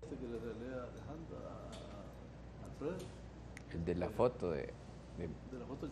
este que le regalé a Alejandro, a Alfredo, El de la de, foto de- de la foto.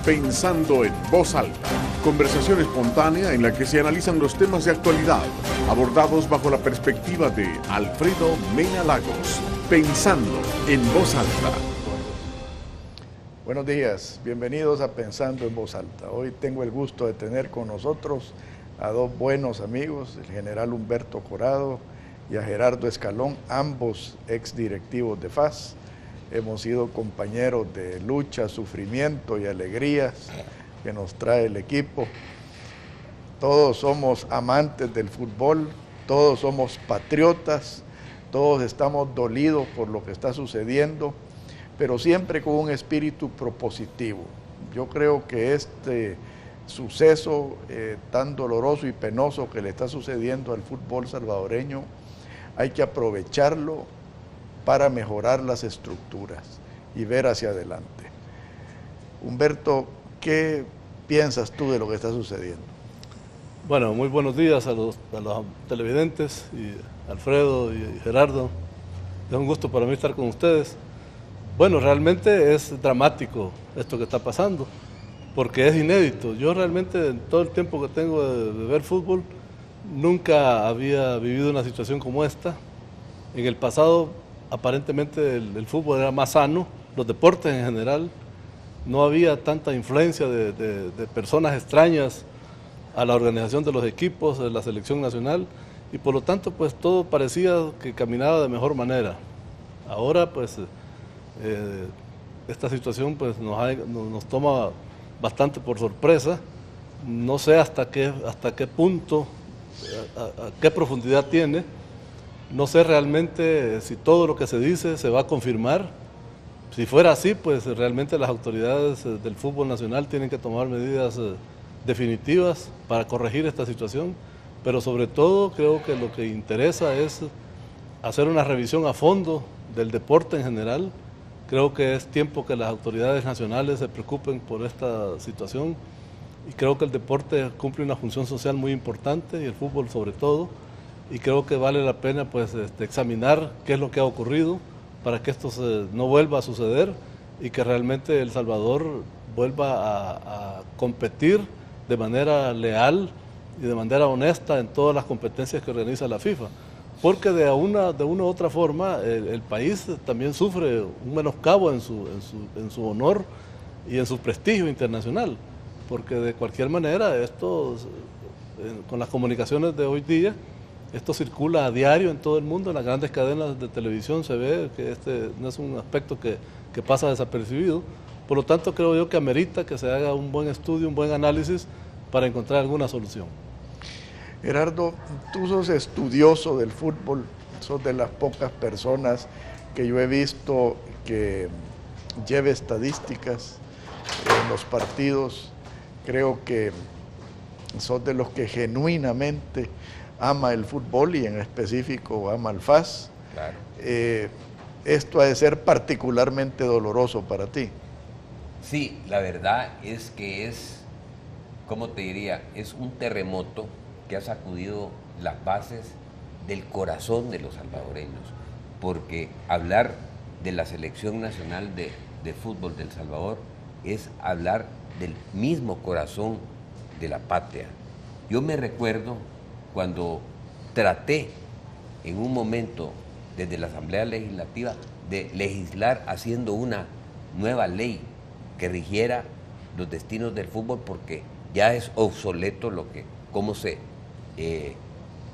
Pensando en Voz Alta, conversación espontánea en la que se analizan los temas de actualidad, abordados bajo la perspectiva de Alfredo Mena Lagos. Pensando en Voz Alta. Buenos días, bienvenidos a Pensando en Voz Alta. Hoy tengo el gusto de tener con nosotros a dos buenos amigos, el general Humberto Corado y a Gerardo Escalón, ambos exdirectivos de FAS. Hemos sido compañeros de lucha, sufrimiento y alegrías que nos trae el equipo. Todos somos amantes del fútbol, todos somos patriotas, todos estamos dolidos por lo que está sucediendo, pero siempre con un espíritu propositivo. Yo creo que este suceso tan doloroso y penoso que le está sucediendo al fútbol salvadoreño, hay que aprovecharlo para mejorar las estructuras y ver hacia adelante. Humberto, ¿qué piensas tú de lo que está sucediendo? Bueno, muy buenos días a los televidentes, y Alfredo y Gerardo. Es un gusto para mí estar con ustedes. Bueno, realmente es dramático esto que está pasando, porque es inédito. Yo realmente, en todo el tiempo que tengo de ver fútbol, nunca había vivido una situación como esta. En el pasado, aparentemente el fútbol era más sano, los deportes en general, no había tanta influencia de personas extrañas a la organización de los equipos, de la selección nacional, y por lo tanto pues todo parecía que caminaba de mejor manera. Ahora pues esta situación pues nos toma bastante por sorpresa. No sé hasta qué punto, a qué profundidad tiene. No sé realmente si todo lo que se dice se va a confirmar. Si fuera así, pues realmente las autoridades del fútbol nacional tienen que tomar medidas definitivas para corregir esta situación, pero sobre todo creo que lo que interesa es hacer una revisión a fondo del deporte en general. Creo que es tiempo que las autoridades nacionales se preocupen por esta situación, y creo que el deporte cumple una función social muy importante, y el fútbol sobre todo, y creo que vale la pena pues examinar qué es lo que ha ocurrido para que esto no vuelva a suceder y que realmente El Salvador vuelva a competir de manera leal y de manera honesta en todas las competencias que organiza la FIFA. Porque de una u otra forma el país también sufre un menoscabo en su honor y en su prestigio internacional. Porque de cualquier manera esto, con las comunicaciones de hoy día, esto circula a diario en todo el mundo, en las grandes cadenas de televisión se ve que este no es un aspecto que pasa desapercibido. Por lo tanto, creo yo que amerita que se haga un buen estudio, un buen análisis para encontrar alguna solución. Gerardo, tú sos estudioso del fútbol, sos de las pocas personas que yo he visto que lleve estadísticas en los partidos. Creo que sos de los que genuinamente ama el fútbol y en específico ama al FAS. Claro. Esto ha de ser particularmente doloroso para ti. Sí, la verdad es que es, ¿cómo te diría? Es un terremoto que ha sacudido las bases del corazón de los salvadoreños, porque hablar de la selección nacional de fútbol de El Salvador es hablar del mismo corazón de la patria. Yo me recuerdo cuando traté en un momento desde la Asamblea Legislativa de legislar haciendo una nueva ley que rigiera los destinos del fútbol, porque ya es obsoleto cómo se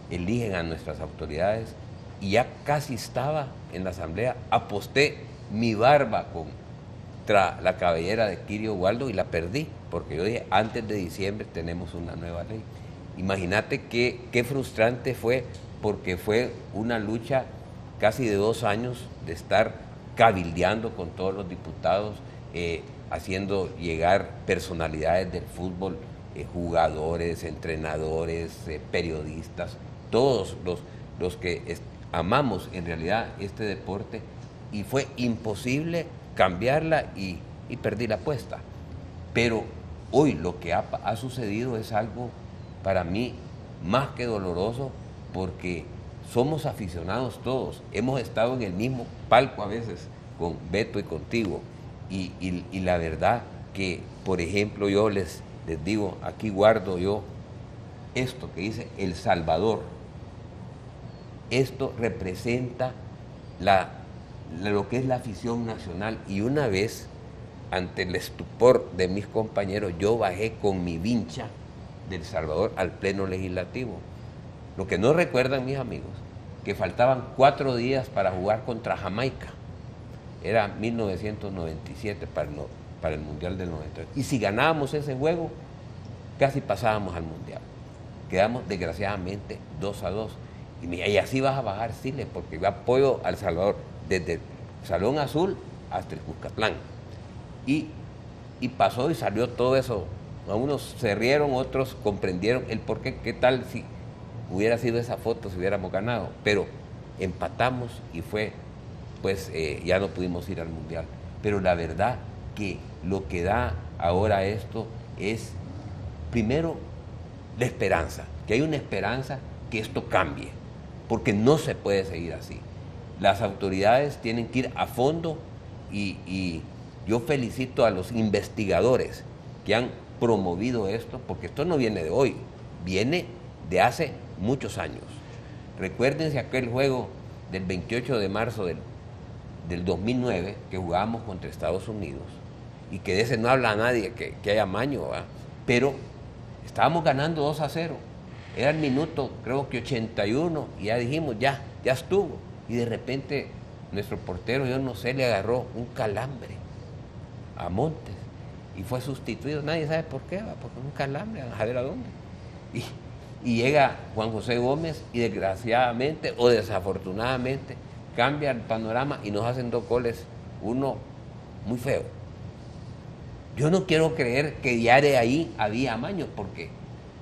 eligen a nuestras autoridades, y ya casi estaba en la Asamblea, aposté mi barba contra la cabellera de Kirio Waldo y la perdí, porque yo dije, antes de diciembre tenemos una nueva ley. Imagínate qué frustrante fue, porque fue una lucha casi de 2 años de estar cabildeando con todos los diputados, haciendo llegar personalidades del fútbol, jugadores, entrenadores, periodistas, todos los que amamos en realidad este deporte, y fue imposible cambiarla y perdí la apuesta. Pero hoy lo que ha sucedido es algo para mí más que doloroso, porque somos aficionados todos, hemos estado en el mismo palco a veces con Beto y contigo, y la verdad que, por ejemplo, yo les digo, aquí guardo yo esto que dice El Salvador. Esto representa lo que es la afición nacional, y una vez, ante el estupor de mis compañeros, yo bajé con mi vincha del Salvador al Pleno Legislativo. Lo que no recuerdan mis amigos, que faltaban 4 días para jugar contra Jamaica. Era 1997 para el Mundial del 98. Y si ganábamos ese juego, casi pasábamos al Mundial. Quedamos desgraciadamente 2-2. Y así vas a bajar Chile, porque yo apoyo al Salvador desde el Salón Azul hasta el Cuscatlán. Y pasó y salió todo eso. A unos se rieron, otros comprendieron el por qué. ¿Qué tal si hubiera sido esa foto, si hubiéramos ganado? Pero empatamos y fue, pues ya no pudimos ir al Mundial. Pero la verdad que lo que da ahora esto es, primero, la esperanza, que hay una esperanza que esto cambie, porque no se puede seguir así. Las autoridades tienen que ir a fondo y yo felicito a los investigadores que han promovido esto, porque esto no viene de hoy, viene de hace muchos años. Recuérdense aquel juego del 28 de marzo del 2009 que jugábamos contra Estados Unidos, y que de ese no habla nadie, que haya amaño, ¿verdad? Pero estábamos ganando 2-0, era el minuto creo que 81, y ya dijimos, ya estuvo, y de repente nuestro portero, yo no sé, le agarró un calambre a Montes y fue sustituido, nadie sabe por qué, porque un calambre, a ver a dónde. Y llega Juan José Gómez y desgraciadamente o desafortunadamente cambia el panorama y nos hacen 2 goles, uno muy feo. Yo no quiero creer que ya de ahí había amaño, porque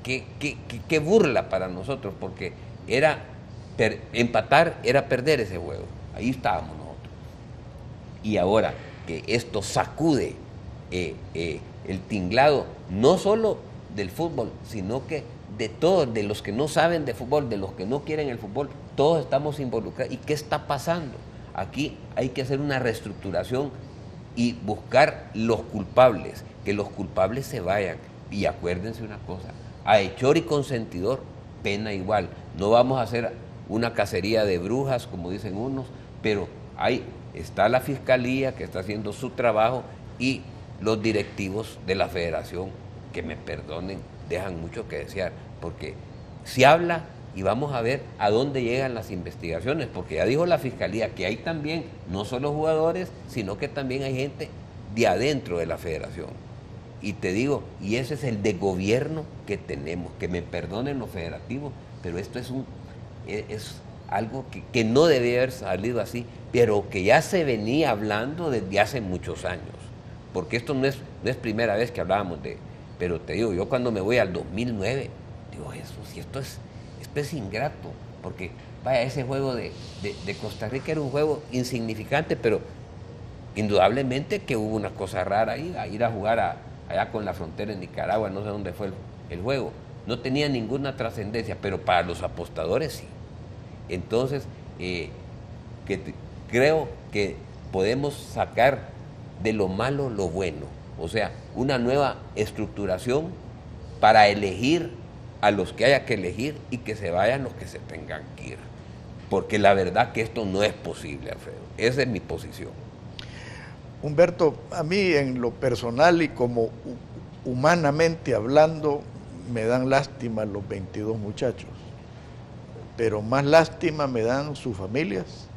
qué burla para nosotros, porque empatar era perder ese juego, ahí estábamos nosotros. Y ahora que esto sacude el tinglado, no solo del fútbol, sino que de todos, de los que no saben de fútbol, de los que no quieren el fútbol, todos estamos involucrados. ¿Y qué está pasando? Aquí hay que hacer una reestructuración y buscar los culpables, que los culpables se vayan. Y acuérdense una cosa, a hechor y consentidor, pena igual. No vamos a hacer una cacería de brujas, como dicen unos, pero ahí está la Fiscalía que está haciendo su trabajo, y los directivos de la Federación, que me perdonen, dejan mucho que desear, porque se habla y vamos a ver a dónde llegan las investigaciones, porque ya dijo la Fiscalía que hay también no solo jugadores, sino que también hay gente de adentro de la Federación. Y te digo, y ese es el desgobierno que tenemos, que me perdonen los federativos, pero esto es algo que no debía haber salido así, pero que ya se venía hablando desde hace muchos años, porque esto no es primera vez que hablábamos de. Pero te digo, yo cuando me voy al 2009, digo, Jesús, y esto es ingrato, porque vaya, ese juego de Costa Rica era un juego insignificante, pero indudablemente que hubo una cosa rara ahí, a ir a jugar allá con la frontera en Nicaragua, no sé dónde fue el juego, no tenía ninguna trascendencia, pero para los apostadores sí. Entonces, creo que podemos sacar de lo malo lo bueno, o sea, una nueva estructuración para elegir a los que haya que elegir y que se vayan los que se tengan que ir. Porque la verdad que esto no es posible, Alfredo. Esa es mi posición. Humberto, a mí en lo personal y como humanamente hablando, me dan lástima los 22 muchachos. Pero más lástima me dan sus familias,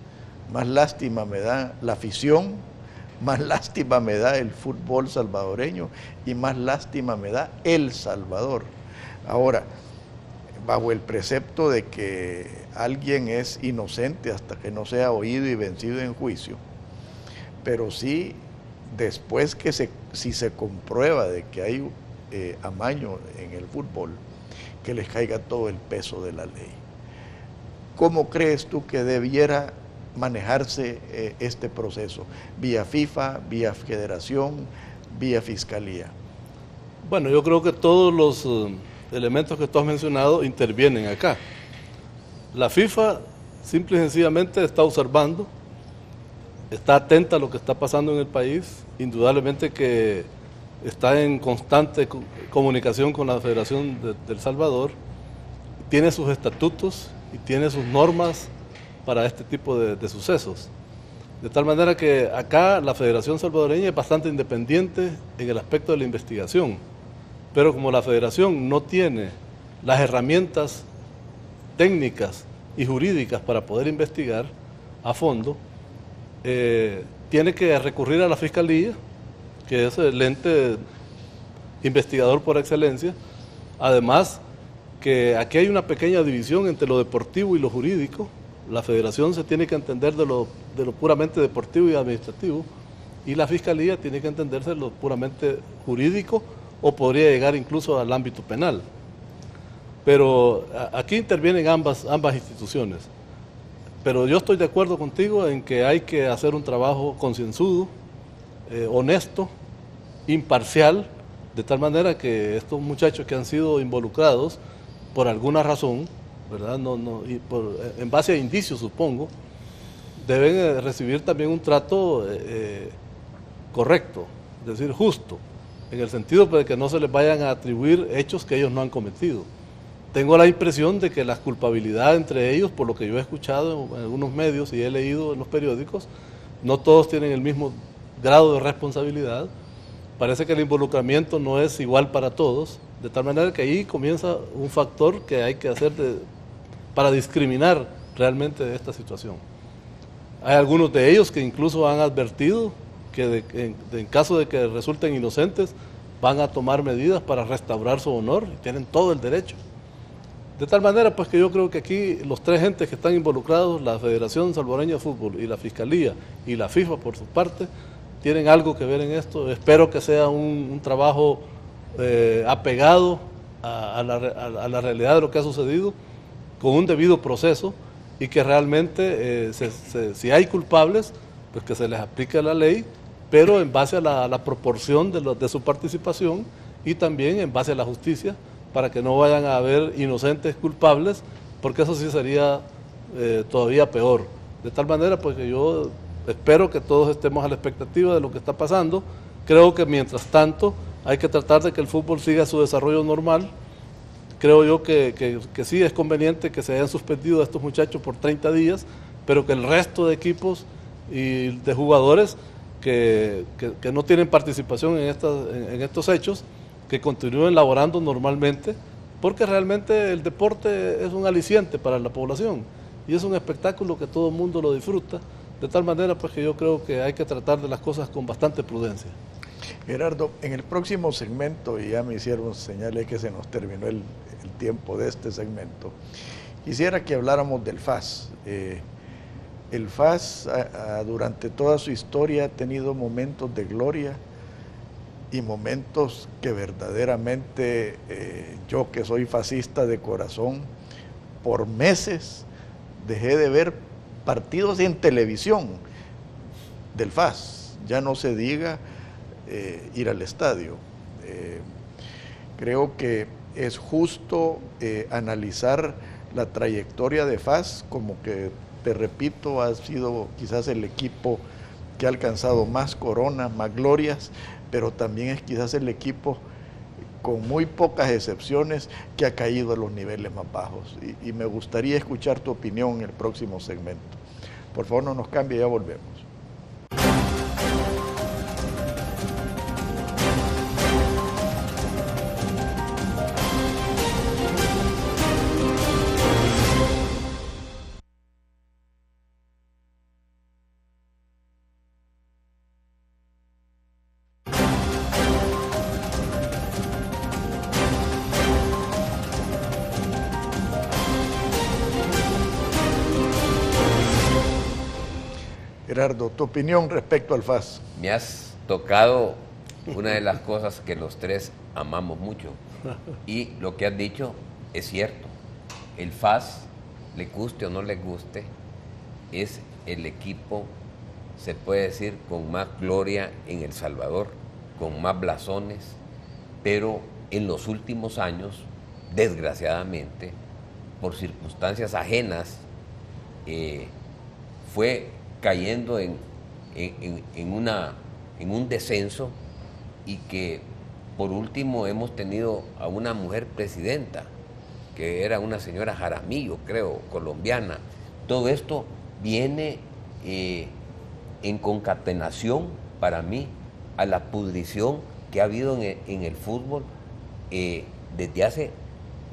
más lástima me da la afición, más lástima me da el fútbol salvadoreño y más lástima me da El Salvador. Ahora, bajo el precepto de que alguien es inocente hasta que no sea oído y vencido en juicio, pero sí, después que si se comprueba de que hay amaño en el fútbol, que les caiga todo el peso de la ley. ¿Cómo crees tú que debiera manejarse este proceso? ¿Vía FIFA, vía Federación, vía Fiscalía? Bueno, yo creo que todos los elementos que tú has mencionado intervienen acá. La FIFA simple y sencillamente está observando, está atenta a lo que está pasando en el país. Indudablemente que está en constante comunicación con la Federación de El Salvador, tiene sus estatutos y tiene sus normas para este tipo de sucesos. De tal manera que acá la Federación Salvadoreña es bastante independiente en el aspecto de la investigación, pero como la Federación no tiene las herramientas técnicas y jurídicas para poder investigar a fondo, tiene que recurrir a la Fiscalía, que es el ente investigador por excelencia. Además, que aquí hay una pequeña división entre lo deportivo y lo jurídico. La Federación se tiene que entender de lo puramente deportivo y administrativo, y la Fiscalía tiene que entenderse de lo puramente jurídico, o podría llegar incluso al ámbito penal. Pero aquí intervienen ambas instituciones. Pero yo estoy de acuerdo contigo en que hay que hacer un trabajo concienzudo, honesto, imparcial, de tal manera que estos muchachos que han sido involucrados por alguna razón, ¿verdad? En base a indicios, supongo, deben recibir también un trato correcto, es decir, justo, en el sentido de que no se les vayan a atribuir hechos que ellos no han cometido. Tengo la impresión de que la culpabilidad entre ellos, por lo que yo he escuchado en algunos medios y he leído en los periódicos, no todos tienen el mismo grado de responsabilidad. Parece que el involucramiento no es igual para todos, de tal manera que ahí comienza un factor que hay que hacer para discriminar realmente esta situación. Hay algunos de ellos que incluso han advertido que en caso de que resulten inocentes, van a tomar medidas para restaurar su honor y tienen todo el derecho. De tal manera pues que yo creo que aquí los tres entes que están involucrados, la Federación Salvadoreña de Fútbol y la Fiscalía y la FIFA por su parte, tienen algo que ver en esto. Espero que sea un trabajo apegado a la realidad de lo que ha sucedido, con un debido proceso, y que realmente si hay culpables, pues que se les aplique la ley, pero en base a la proporción de su participación, y también en base a la justicia, para que no vayan a haber inocentes culpables, porque eso sí sería todavía peor. De tal manera pues que yo espero que todos estemos a la expectativa de lo que está pasando. Creo que mientras tanto hay que tratar de que el fútbol siga su desarrollo normal. Creo yo que sí es conveniente que se hayan suspendido a estos muchachos por 30 días, pero que el resto de equipos y de jugadores que no tienen participación en estos hechos, que continúen laborando normalmente, porque realmente el deporte es un aliciente para la población y es un espectáculo que todo el mundo lo disfruta, de tal manera pues que yo creo que hay que tratar de las cosas con bastante prudencia. Gerardo, en el próximo segmento, y ya me hicieron señales que se nos terminó el tiempo de este segmento, quisiera que habláramos del FAS. El FAS durante toda su historia ha tenido momentos de gloria y momentos que verdaderamente yo, que soy fascista de corazón, por meses dejé de ver partidos en televisión del FAS, ya no se diga ir al estadio. Creo que es justo analizar la trayectoria de FAS, como que, te repito, ha sido quizás el equipo que ha alcanzado más coronas, más glorias, pero también es quizás el equipo, con muy pocas excepciones, que ha caído a los niveles más bajos. Y me gustaría escuchar tu opinión en el próximo segmento. Por favor, no nos cambie, ya volvemos. Gerardo, tu opinión respecto al FAS. Me has tocado una de las cosas que los tres amamos mucho, y lo que has dicho es cierto. El FAS, le guste o no le guste, es el equipo, se puede decir, con más gloria en El Salvador, con más blasones, pero en los últimos años, desgraciadamente, por circunstancias ajenas, fue cayendo en un descenso, y que por último hemos tenido a una mujer presidenta, que era una señora Jaramillo, creo, colombiana. Todo esto viene en concatenación, para mí, a la pudrición que ha habido en el fútbol desde hace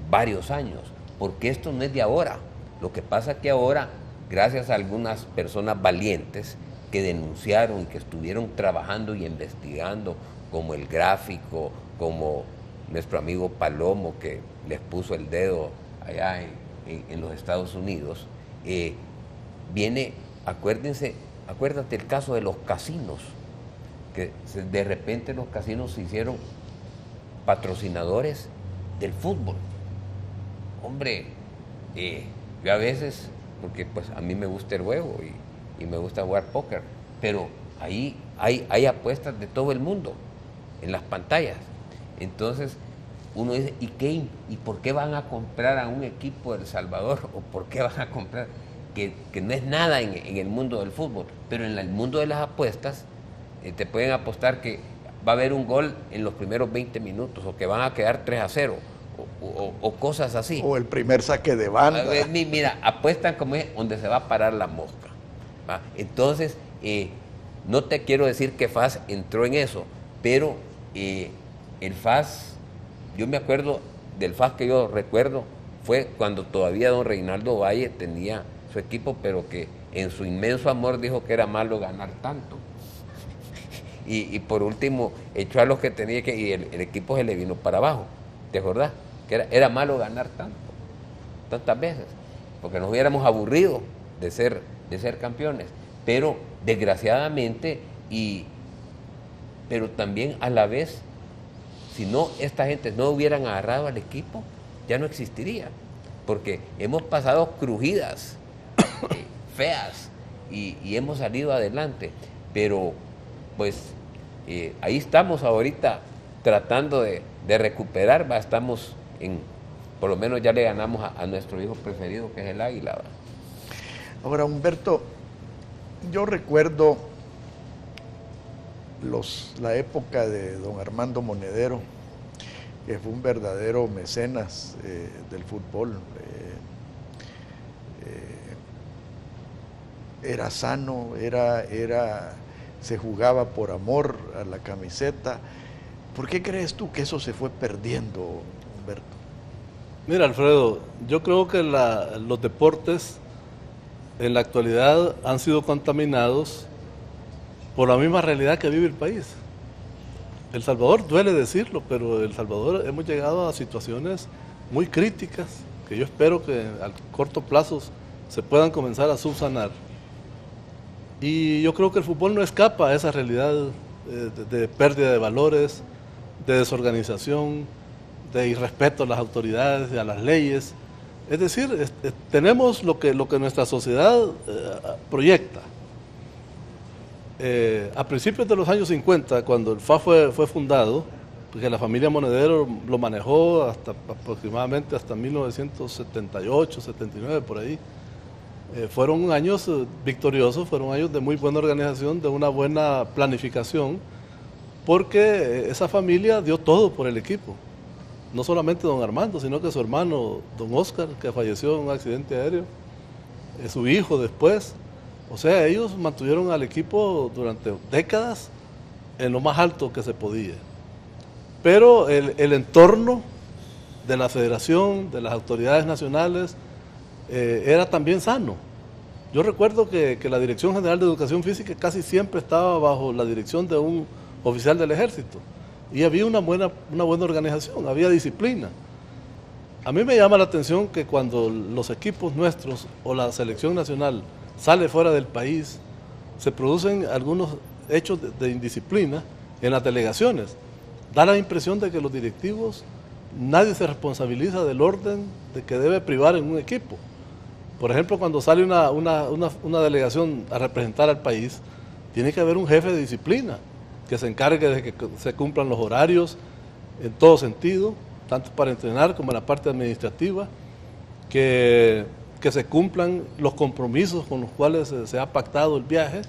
varios años, porque esto no es de ahora. Lo que pasa es que ahora, gracias a algunas personas valientes que denunciaron y que estuvieron trabajando y investigando, como el Gráfico, como nuestro amigo Palomo, que les puso el dedo allá en los Estados Unidos, acuérdate el caso de los casinos, que de repente los casinos se hicieron patrocinadores del fútbol. Hombre, yo a veces, porque pues a mí me gusta el juego y me gusta jugar póker, pero ahí hay apuestas de todo el mundo en las pantallas. Entonces uno dice, ¿y por qué van a comprar a un equipo de El Salvador? ¿O por qué van a comprar? Que no es nada en el mundo del fútbol, pero en el mundo de las apuestas te pueden apostar que va a haber un gol en los primeros 20 minutos, o que van a quedar 3-0, o cosas así. O el primer saque de banda. Mira, apuestan como es donde se va a parar la mosca, ¿va? Entonces, no te quiero decir que FAS entró en eso, pero el FAS, yo me acuerdo del FAS que yo recuerdo, fue cuando todavía don Reinaldo Valle tenía su equipo, pero que en su inmenso amor dijo que era malo ganar tanto. Y por último echó a los que tenía que, y el equipo se le vino para abajo. ¿Te acordás? Que era malo ganar tantas veces, porque nos hubiéramos aburrido de ser campeones. Pero desgraciadamente, pero también a la vez, si no, esta gente no hubieran agarrado al equipo, ya no existiría, porque hemos pasado crujidas feas y hemos salido adelante, pero pues ahí estamos ahorita tratando de recuperar, estamos por lo menos ya le ganamos a nuestro hijo preferido, que es el Águila, ¿va? Ahora, Humberto, yo recuerdo la época de don Armando Monedero, que fue un verdadero mecenas del fútbol. Era sano, se jugaba por amor a la camiseta. ¿Por qué crees tú que eso se fue perdiendo, Humberto? Mira, Alfredo, yo creo que los deportes en la actualidad han sido contaminados por la misma realidad que vive el país. El Salvador, duele decirlo, pero El Salvador hemos llegado a situaciones muy críticas que yo espero que a corto plazo se puedan comenzar a subsanar. Y yo creo que el fútbol no escapa a esa realidad de pérdida de valores, de desorganización, de irrespeto a las autoridades y a las leyes. Es decir, tenemos lo que nuestra sociedad proyecta. A principios de los años 50, cuando el FAS fue fundado, porque la familia Monedero lo manejó aproximadamente hasta 1978, 79, por ahí, fueron años victoriosos, fueron años de muy buena organización, de una buena planificación, porque esa familia dio todo por el equipo. No solamente don Armando, sino que su hermano, don Oscar, que falleció en un accidente aéreo, su hijo después. O sea, ellos mantuvieron al equipo durante décadas en lo más alto que se podía. Pero el entorno de la federación, de las autoridades nacionales, era también sano. Yo recuerdo que la Dirección General de Educación Física casi siempre estaba bajo la dirección de un oficial del ejército. Y había una buena organización, había disciplina. A mí me llama la atención que cuando los equipos nuestros o la selección nacional sale fuera del país, se producen algunos hechos de indisciplina en las delegaciones. Da la impresión de que los directivos, nadie se responsabiliza del orden de que debe privar en un equipo. Por ejemplo, cuando sale una delegación a representar al país, tiene que haber un jefe de disciplina que se encargue de que se cumplan los horarios en todo sentido, tanto para entrenar como en la parte administrativa, que se cumplan los compromisos con los cuales se ha pactado el viaje,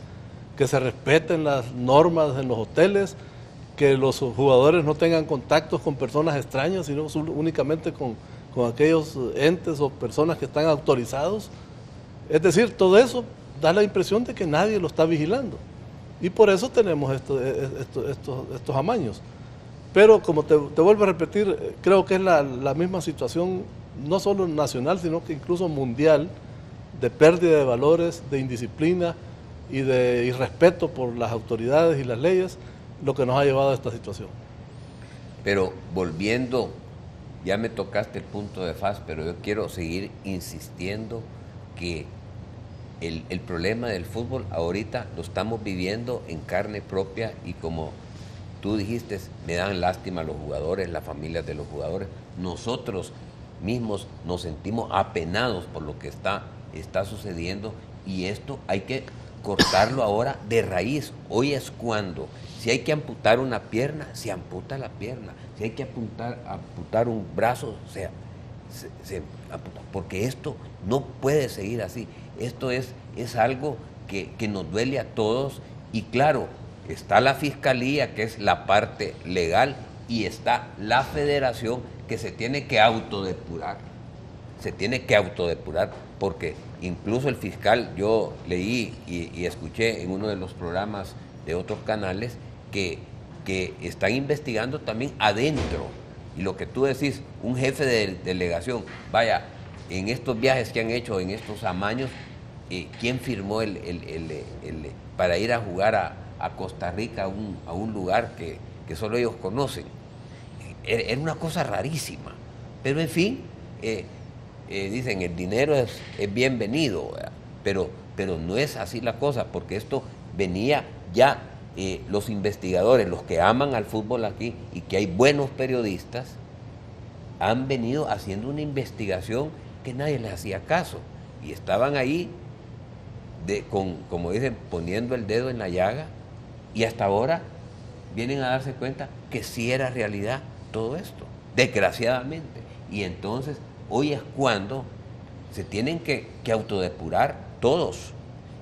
que se respeten las normas en los hoteles, que los jugadores no tengan contactos con personas extrañas, sino únicamente con aquellos entes o personas que están autorizados. Es decir, todo eso da la impresión de que nadie lo está vigilando. Y por eso tenemos estos amaños. Pero como te vuelvo a repetir, creo que es la misma situación, no solo nacional, sino que incluso mundial, de pérdida de valores, de indisciplina y de irrespeto por las autoridades y las leyes, lo que nos ha llevado a esta situación. Pero volviendo, ya me tocaste el punto de FAS, pero yo quiero seguir insistiendo que el problema del fútbol ahorita lo estamos viviendo en carne propia, y como tú dijiste, me dan lástima los jugadores, las familias de los jugadores. Nosotros mismos nos sentimos apenados por lo que está sucediendo, y esto hay que cortarlo ahora de raíz. Hoy es cuando, si hay que amputar una pierna, se amputa la pierna. Si hay que amputar un brazo, se amputa. Porque esto no puede seguir así. Esto es algo que nos duele a todos. Y claro, está la Fiscalía, que es la parte legal, y está la Federación, que se tiene que autodepurar. Se tiene que autodepurar, porque incluso el fiscal, yo leí y escuché en uno de los programas de otros canales que están investigando también adentro. Y lo que tú decís, un jefe de delegación, vaya, en estos viajes que han hecho, en estos amaños, ¿quién firmó para ir a jugar a Costa Rica, a un lugar que solo ellos conocen? Era una cosa rarísima. Pero en fin, dicen, el dinero es bienvenido, pero no es así la cosa, porque esto venía ya, los investigadores, los que aman al fútbol aquí, y que hay buenos periodistas, han venido haciendo una investigación que nadie les hacía caso, y estaban ahí, como dicen, poniendo el dedo en la llaga, y hasta ahora vienen a darse cuenta que sí era realidad todo esto, desgraciadamente. Y entonces, hoy es cuando se tienen que autodepurar todos.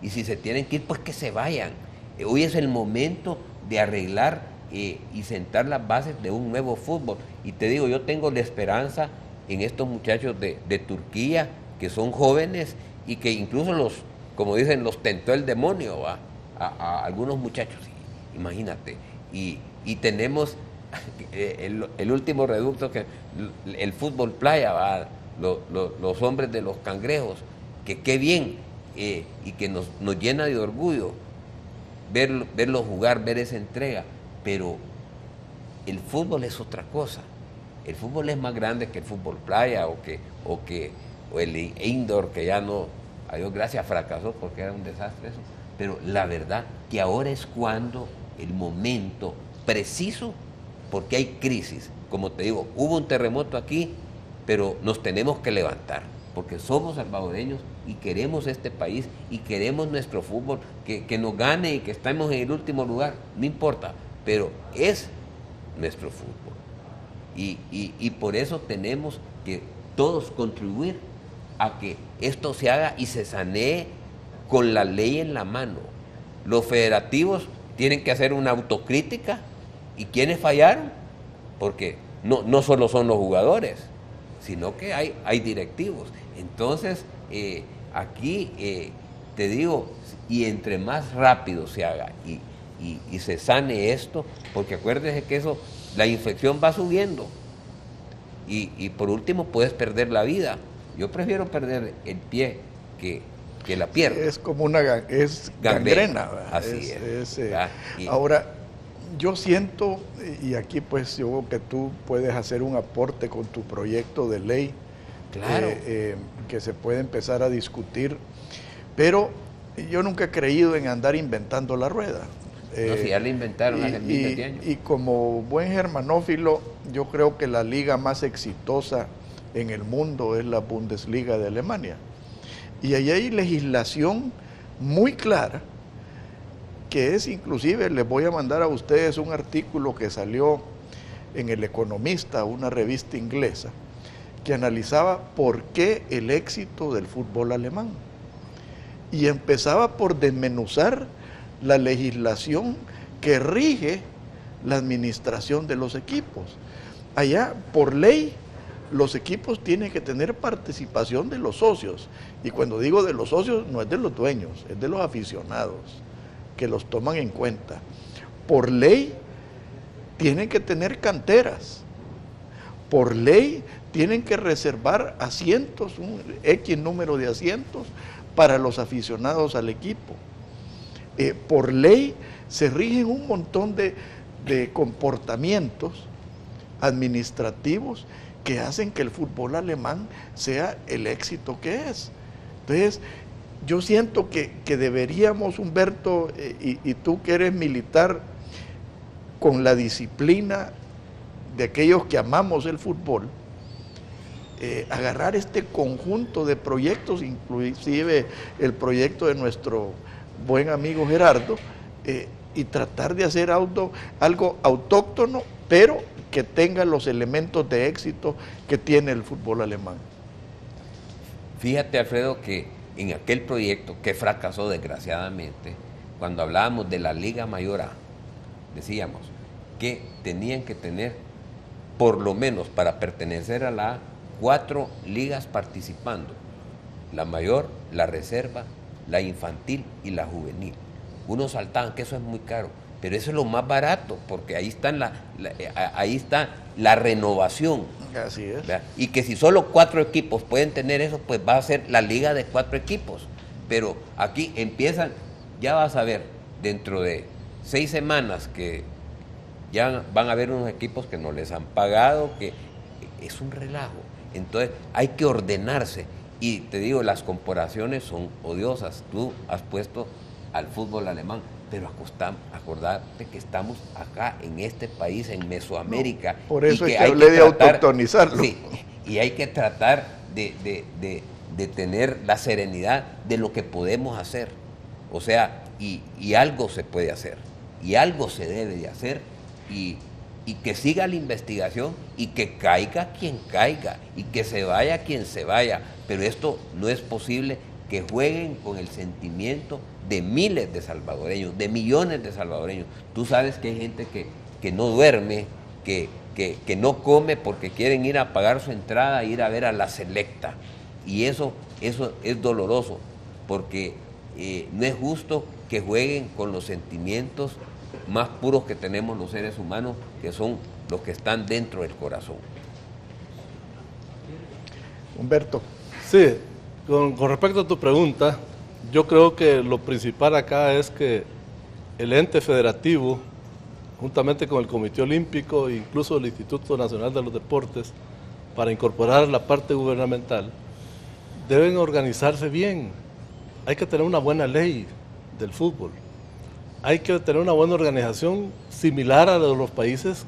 Y si se tienen que ir, pues que se vayan. Hoy es el momento de arreglar y sentar las bases de un nuevo fútbol. Y te digo, yo tengo la esperanza en estos muchachos de Turquía, que son jóvenes y que incluso como dicen, los tentó el demonio a algunos muchachos. Imagínate. Y tenemos el último reducto, que el fútbol playa, los hombres de los cangrejos, que qué bien, y que nos llena de orgullo verlos jugar, ver esa entrega. Pero el fútbol es otra cosa. El fútbol es más grande que el fútbol playa o el indoor, que ya no, a Dios gracias, fracasó porque era un desastre eso. Pero la verdad que ahora es cuando el momento preciso, porque hay crisis. Como te digo, hubo un terremoto aquí, pero nos tenemos que levantar, porque somos salvadoreños y queremos este país y queremos nuestro fútbol, que nos gane y que estemos en el último lugar, no importa, pero es nuestro fútbol. Y por eso tenemos que todos contribuir a que esto se haga y se sanee con la ley en la mano. Los federativos tienen que hacer una autocrítica. ¿Y quiénes fallaron? Porque no solo son los jugadores, sino que hay directivos. Entonces, aquí te digo, y entre más rápido se haga y se sane esto, porque acuérdese que la infección va subiendo, y por último puedes perder la vida. Yo prefiero perder el pie que la pierna. Es como es gangrena. Así es. Ahora, yo siento, y aquí pues yo creo que tú puedes hacer un aporte con tu proyecto de ley, claro, que se puede empezar a discutir, pero yo nunca he creído en andar inventando la rueda. No, si ya la inventaron hace miles de años. Y como buen germanófilo, yo creo que la liga más exitosa en el mundo es la Bundesliga de Alemania. Y ahí hay legislación muy clara, que es inclusive, les voy a mandar a ustedes un artículo que salió en El Economista, una revista inglesa, que analizaba por qué el éxito del fútbol alemán. Y empezaba por desmenuzar la legislación que rige la administración de los equipos. Allá, por ley, los equipos tienen que tener participación de los socios. Y cuando digo de los socios, no es de los dueños, es de los aficionados, que los toman en cuenta. Por ley, tienen que tener canteras. Por ley, tienen que reservar asientos, un X número de asientos, para los aficionados al equipo. Por ley, se rigen un montón de comportamientos administrativos que hacen que el fútbol alemán sea el éxito que es. Entonces, yo siento que deberíamos, Humberto, y tú que eres militar, con la disciplina de aquellos que amamos el fútbol, agarrar este conjunto de proyectos, inclusive el proyecto de nuestro buen amigo Gerardo, y tratar de hacer algo autóctono, pero que tenga los elementos de éxito que tiene el fútbol alemán. Fíjate, Alfredo, que en aquel proyecto que fracasó desgraciadamente, cuando hablábamos de la Liga Mayor A, decíamos que tenían que tener, por lo menos para pertenecer a la A, 4 ligas participando: la mayor, la reserva, la infantil y la juvenil. Unos saltaban que eso es muy caro, pero eso es lo más barato, porque ahí está la renovación. Así es. ¿Verdad? Y que si solo 4 equipos pueden tener eso, pues va a ser la liga de 4 equipos. Pero aquí empiezan, ya vas a ver, dentro de 6 semanas que ya van a haber unos equipos que no les han pagado, que es un relajo. Entonces hay que ordenarse. Y te digo, las comparaciones son odiosas. Tú has puesto al fútbol alemán, pero acordate que estamos acá en este país, en Mesoamérica. No, por eso es que hablé de autoctonizarlo. Sí, y hay que tratar de tener la serenidad de lo que podemos hacer. O sea, y algo se puede hacer, y algo se debe de hacer, y que siga la investigación, y que caiga quien caiga, y que se vaya quien se vaya. Pero esto no es posible que jueguen con el sentimiento de miles de salvadoreños, de millones de salvadoreños. Tú sabes que hay gente que no duerme, que no come porque quieren ir a pagar su entrada e ir a ver a la selecta. Y eso es doloroso, porque no es justo que jueguen con los sentimientos más puros que tenemos los seres humanos, que son los que están dentro del corazón. Humberto. Sí, con respecto a tu pregunta, yo creo que lo principal acá es que el ente federativo, juntamente con el Comité Olímpico e incluso el Instituto Nacional de los Deportes, para incorporar la parte gubernamental, deben organizarse bien. Hay que tener una buena ley del fútbol. Hay que tener una buena organización similar a la de los países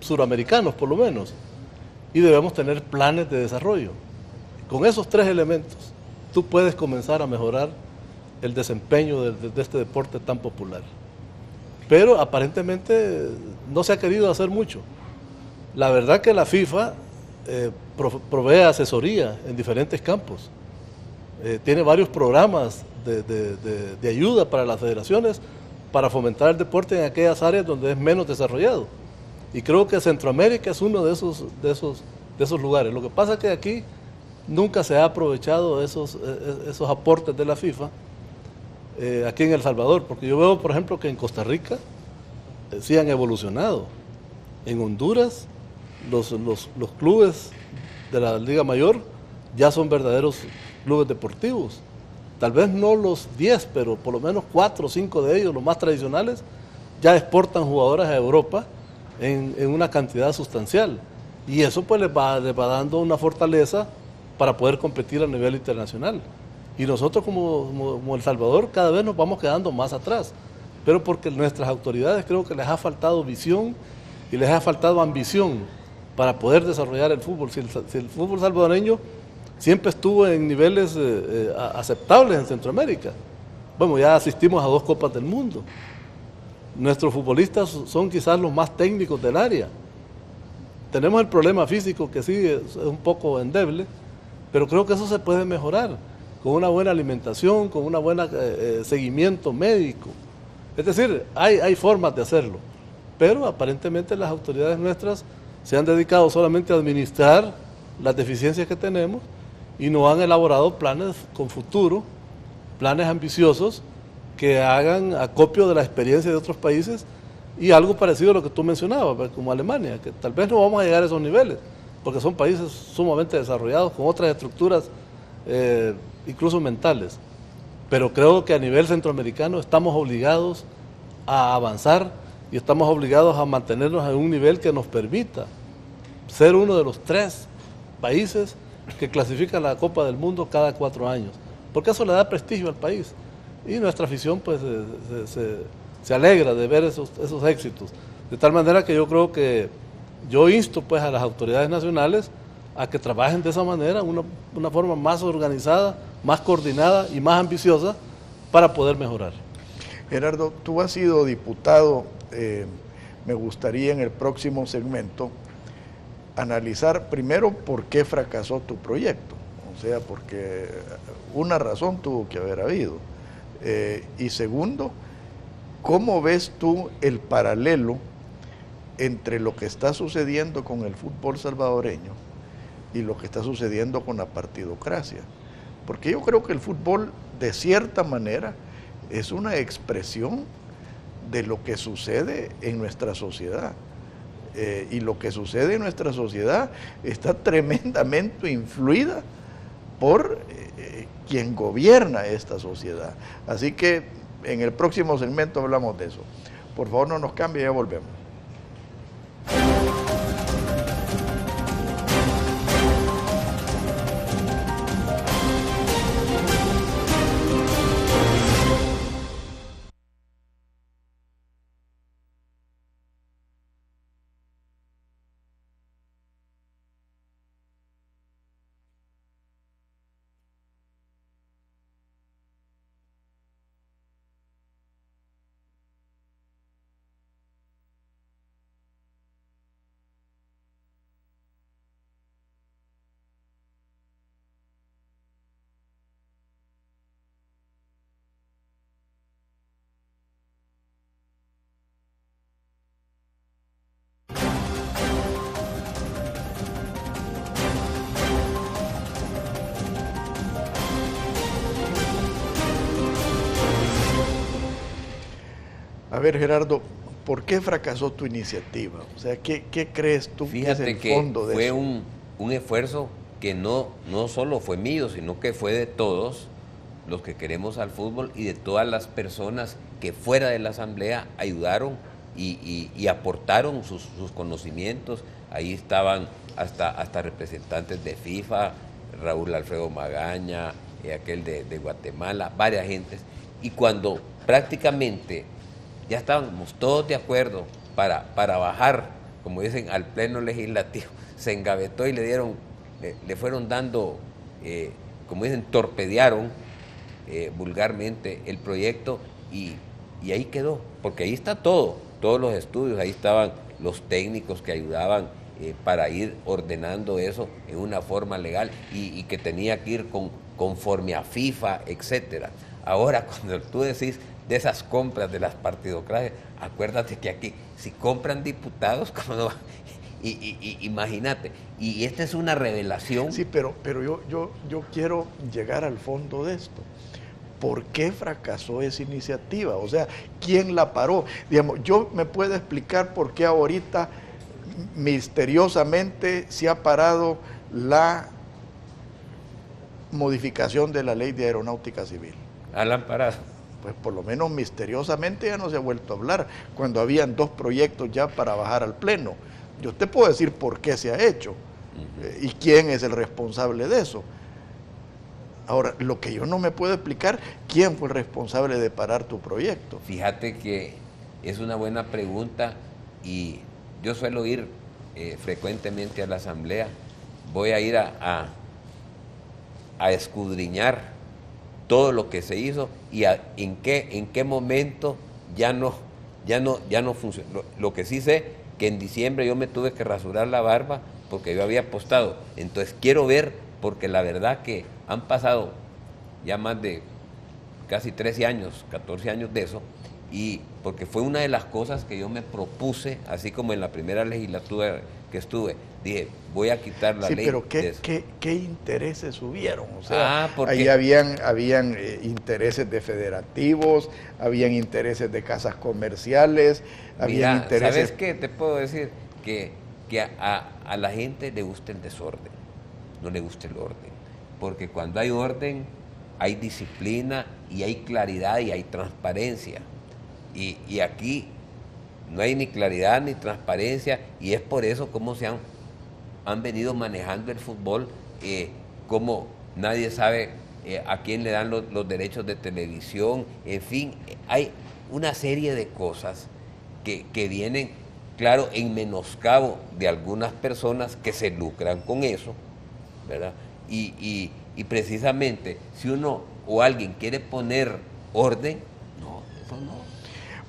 suramericanos, por lo menos. Y debemos tener planes de desarrollo. Con esos 3 elementos, tú puedes comenzar a mejorar el desempeño de este deporte tan popular. Pero aparentemente no se ha querido hacer mucho. La verdad que la FIFA provee asesoría en diferentes campos. Tiene varios programas de ayuda para las federaciones para fomentar el deporte en aquellas áreas donde es menos desarrollado. Y creo que Centroamérica es uno de esos lugares. Lo que pasa es que aquí nunca se ha aprovechado esos aportes de la FIFA aquí en El Salvador, porque yo veo, por ejemplo, que en Costa Rica sí han evolucionado. En Honduras los clubes de la Liga Mayor ya son verdaderos clubes deportivos. Tal vez no los 10, pero por lo menos 4 o 5 de ellos, los más tradicionales, ya exportan jugadoras a Europa en una cantidad sustancial. Y eso pues les va dando una fortaleza para poder competir a nivel internacional. Y nosotros como El Salvador cada vez nos vamos quedando más atrás, pero porque nuestras autoridades creo que les ha faltado visión y les ha faltado ambición para poder desarrollar el fútbol. Si el fútbol salvadoreño siempre estuvo en niveles aceptables en Centroamérica. Bueno, ya asistimos a 2 Copas del Mundo. Nuestros futbolistas son quizás los más técnicos del área. Tenemos el problema físico que sí es un poco endeble, pero creo que eso se puede mejorar con una buena alimentación, con un buen seguimiento médico. Es decir, hay formas de hacerlo. pero aparentemente las autoridades nuestras se han dedicado solamente a administrar las deficiencias que tenemos y no han elaborado planes con futuro, planes ambiciosos que hagan acopio de la experiencia de otros países y algo parecido a lo que tú mencionabas, como Alemania, que tal vez no vamos a llegar a esos niveles, porque son países sumamente desarrollados con otras estructuras, incluso mentales. Pero creo que a nivel centroamericano estamos obligados a avanzar y estamos obligados a mantenernos en un nivel que nos permita ser uno de los 3 países que clasifican la Copa del Mundo cada 4 años, porque eso le da prestigio al país y nuestra afición pues se alegra de ver esos éxitos, de tal manera que yo creo que yo insto pues a las autoridades nacionales a que trabajen de esa manera, una forma más organizada, más coordinada y más ambiciosa para poder mejorar. Gerardo, tú has sido diputado, me gustaría en el próximo segmento analizar primero por qué fracasó tu proyecto, o sea, porque una razón tuvo que haber habido, y segundo, ¿cómo ves tú el paralelo entre lo que está sucediendo con el fútbol salvadoreño y lo que está sucediendo con la partidocracia? Porque yo creo que el fútbol, de cierta manera, es una expresión de lo que sucede en nuestra sociedad. Y lo que sucede en nuestra sociedad está tremendamente influida por quien gobierna esta sociedad. Así que en el próximo segmento hablamos de eso. Por favor, no nos cambie, ya volvemos. A ver, Gerardo, ¿por qué fracasó tu iniciativa? O sea, ¿qué crees tú que es el fondo de eso? Fue un esfuerzo que no solo fue mío, sino que fue de todos los que queremos al fútbol y de todas las personas que fuera de la asamblea ayudaron y aportaron sus conocimientos. Ahí estaban hasta representantes de FIFA, Raúl Alfredo Magaña, aquel de Guatemala, varias gentes. Y cuando prácticamente ya estábamos todos de acuerdo para bajar, como dicen, al pleno legislativo, se engavetó y le fueron dando, como dicen, torpedearon vulgarmente el proyecto y ahí quedó, porque ahí está todos los estudios, ahí estaban los técnicos que ayudaban para ir ordenando eso en una forma legal y que tenía que ir conforme a FIFA, etcétera. Ahora, cuando tú decís de esas compras de las partidocracias, acuérdate que aquí, si compran diputados, ¿cómo no? Imagínate, y esta es una revelación. Sí, pero yo quiero llegar al fondo de esto. ¿Por qué fracasó esa iniciativa? O sea, ¿quién la paró? Digamos, yo me puedo explicar por qué ahorita misteriosamente se ha parado la modificación de la ley de aeronáutica civil. ¿La han parado? Pues por lo menos misteriosamente ya no se ha vuelto a hablar, cuando habían 2 proyectos ya para bajar al pleno. Yo te puedo decir por qué se ha hecho y quién es el responsable de eso. Ahora, lo que yo no me puedo explicar, ¿quién fue el responsable de parar tu proyecto? Fíjate que es una buena pregunta y yo suelo ir frecuentemente a la asamblea. Voy a ir a escudriñar todo lo que se hizo y en qué momento ya no funcionó. Lo que sí sé, que en diciembre yo me tuve que rasurar la barba porque yo había apostado. Entonces quiero ver, porque la verdad que han pasado ya más de casi 13 años, 14 años de eso, y porque fue una de las cosas que yo me propuse, así como en la primera legislatura que estuve, dije, voy a quitar la ley. Pero ¿qué intereses hubieron? O sea, porque ahí habían intereses de federativos, habían intereses de casas comerciales, habían intereses... ¿Sabes qué? Te puedo decir que a la gente le gusta el desorden, no le gusta el orden, porque cuando hay orden, hay disciplina y hay claridad y hay transparencia. Y aquí no hay ni claridad ni transparencia, y es por eso como se han venido manejando el fútbol, como nadie sabe a quién le dan los derechos de televisión, en fin, hay una serie de cosas que vienen, claro, en menoscabo de algunas personas que se lucran con eso, ¿verdad? Y precisamente, si uno o alguien quiere poner orden, no, eso no.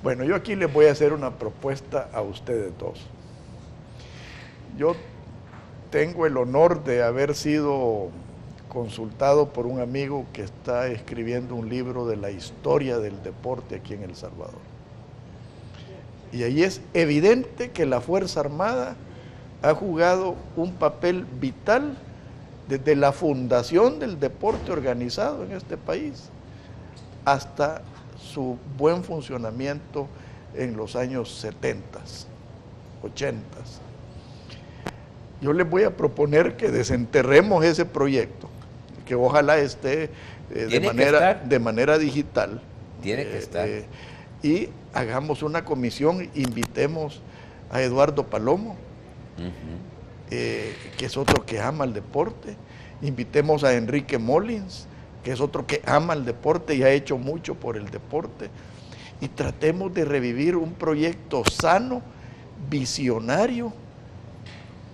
Bueno, yo aquí les voy a hacer una propuesta a ustedes dos. Yo tengo el honor de haber sido consultado por un amigo que está escribiendo un libro de la historia del deporte aquí en El Salvador. Y ahí es evidente que la Fuerza Armada ha jugado un papel vital desde la fundación del deporte organizado en este país hasta su buen funcionamiento en los años 70, 80. Yo les voy a proponer que desenterremos ese proyecto, que ojalá esté de manera digital. Tiene que estar. Y hagamos una comisión, invitemos a Eduardo Palomo, que es otro que ama el deporte, invitemos a Enrique Molins, que es otro que ama el deporte y ha hecho mucho por el deporte, y tratemos de revivir un proyecto sano, visionario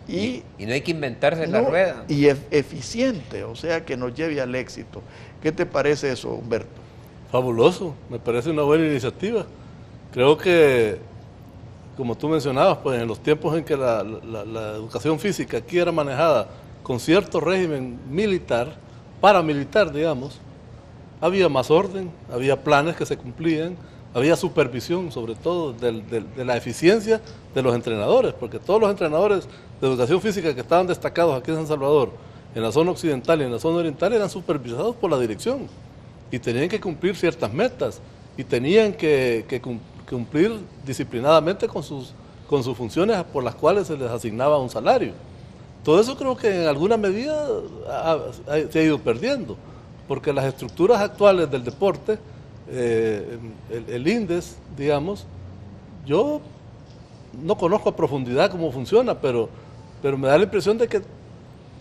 y no hay que inventarse la rueda. Y eficiente, o sea, que nos lleve al éxito. ¿Qué te parece eso, Humberto? Fabuloso, me parece una buena iniciativa. Creo que, como tú mencionabas, pues en los tiempos en que la educación física aquí era manejada con cierto régimen militar, paramilitar, digamos, había más orden, había planes que se cumplían, había supervisión, sobre todo, de la eficiencia de los entrenadores, porque todos los entrenadores de educación física que estaban destacados aquí en San Salvador, en la zona occidental y en la zona oriental, eran supervisados por la dirección y tenían que cumplir ciertas metas y tenían que cumplir disciplinadamente con sus funciones por las cuales se les asignaba un salario. Todo eso creo que en alguna medida se ha ido perdiendo, porque las estructuras actuales del deporte, el INDES, digamos, yo no conozco a profundidad cómo funciona, pero me da la impresión de que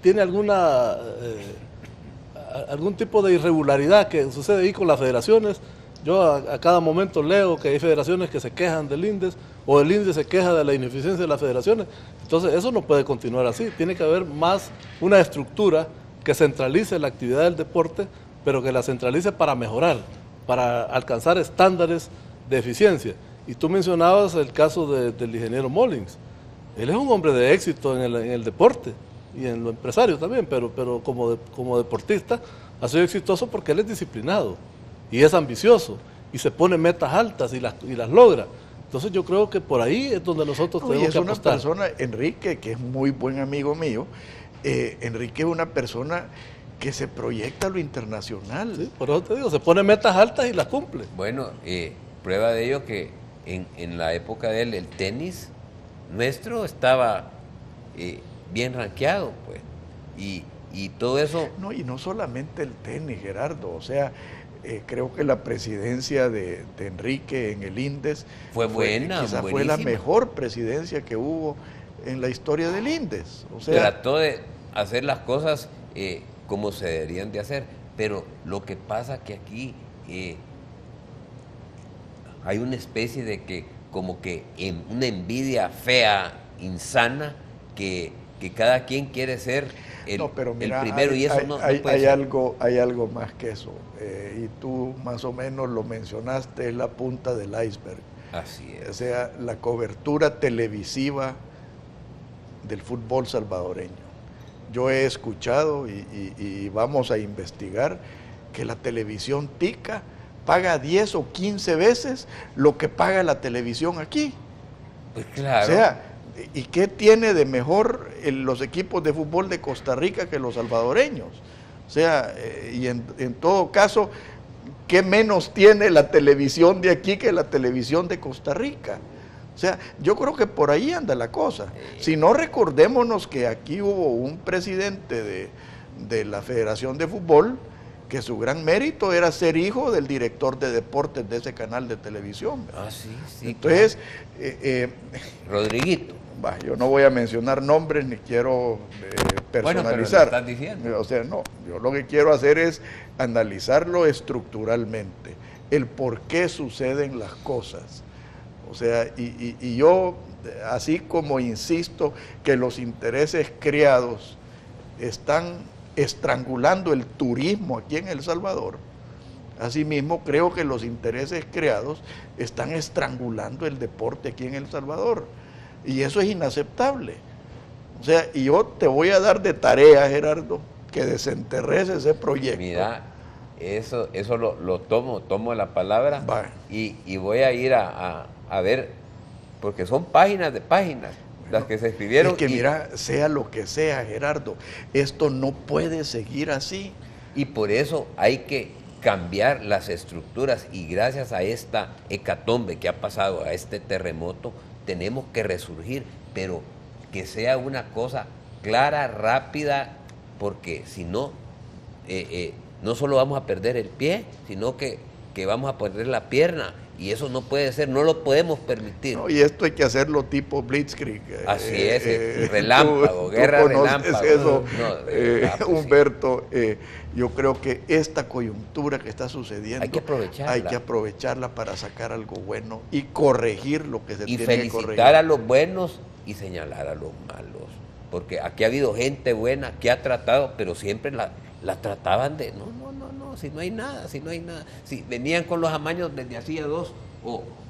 tiene algún tipo de irregularidad que sucede ahí con las federaciones. Yo a cada momento leo que hay federaciones que se quejan del INDES, o el INDES se queja de la ineficiencia de las federaciones. Entonces eso no puede continuar así, tiene que haber más una estructura que centralice la actividad del deporte, pero que la centralice para mejorar, para alcanzar estándares de eficiencia. Y tú mencionabas el caso del ingeniero Molins. Él es un hombre de éxito en el deporte y en lo empresario también, pero como deportista ha sido exitoso porque él es disciplinado y es ambicioso y se pone metas altas y las logra. Entonces yo creo que por ahí es donde nosotros tenemos que apostar. Es una persona, Enrique, que es muy buen amigo mío, Enrique es una persona que se proyecta a lo internacional. Sí, por eso te digo, se pone metas altas y las cumple. Bueno, prueba de ello que en la época de él, el tenis nuestro estaba bien rankeado, pues, y todo eso... No, y no solamente el tenis, Gerardo, o sea... creo que la presidencia de Enrique en el INDES fue buena, quizás buenísima. Fue la mejor presidencia que hubo en la historia del INDES. O sea, trató de hacer las cosas como se deberían de hacer, pero lo que pasa que aquí hay una especie de que como que una envidia fea, insana, que cada quien quiere ser el primero, y eso no puede ser. Hay algo más que eso, y tú más o menos lo mencionaste, es la punta del iceberg. Así es. O sea, la cobertura televisiva del fútbol salvadoreño. Yo he escuchado y vamos a investigar que la televisión tica paga 10 o 15 veces lo que paga la televisión aquí. Pues claro. O sea, ¿y qué tiene de mejor los equipos de fútbol de Costa Rica que los salvadoreños? O sea, y en todo caso, ¿qué menos tiene la televisión de aquí que la televisión de Costa Rica? O sea, yo creo que por ahí anda la cosa. Si no, recordémonos que aquí hubo un presidente de la Federación de Fútbol que su gran mérito era ser hijo del director de deportes de ese canal de televisión. Ah, sí, sí. Entonces, Rodriguito. yo no voy a mencionar nombres ni quiero personalizar. Bueno, pero lo estás diciendo. O sea, no, yo lo que quiero hacer es analizarlo estructuralmente, el por qué suceden las cosas. O sea, y yo, así como insisto que los intereses creados están estrangulando el turismo aquí en El Salvador, asimismo creo que los intereses creados están estrangulando el deporte aquí en El Salvador. Y eso es inaceptable. O sea, y yo te voy a dar de tarea, Gerardo, que desenterres ese proyecto. Mira, eso lo tomo la palabra y voy a ir a ver, porque son páginas de páginas las que se escribieron. Es que mira, sea lo que sea, Gerardo, esto no puede seguir así. Y por eso hay que cambiar las estructuras, y gracias a esta hecatombe que ha pasado, a este terremoto, tenemos que resurgir, pero que sea una cosa clara, rápida, porque si no, no solo vamos a perder el pie, sino que vamos a perder la pierna, y eso no puede ser, no lo podemos permitir. No, y esto hay que hacerlo tipo Blitzkrieg. Así es, relámpago, guerra relámpago. Eso, pues Humberto, sí. Yo creo que esta coyuntura que está sucediendo hay que aprovecharla para sacar algo bueno y corregir lo que se tiene que corregir. Y felicitar a los buenos y señalar a los malos, porque aquí ha habido gente buena que ha tratado, pero siempre la trataban de no, si no hay nada, si venían con los amaños desde hacía 2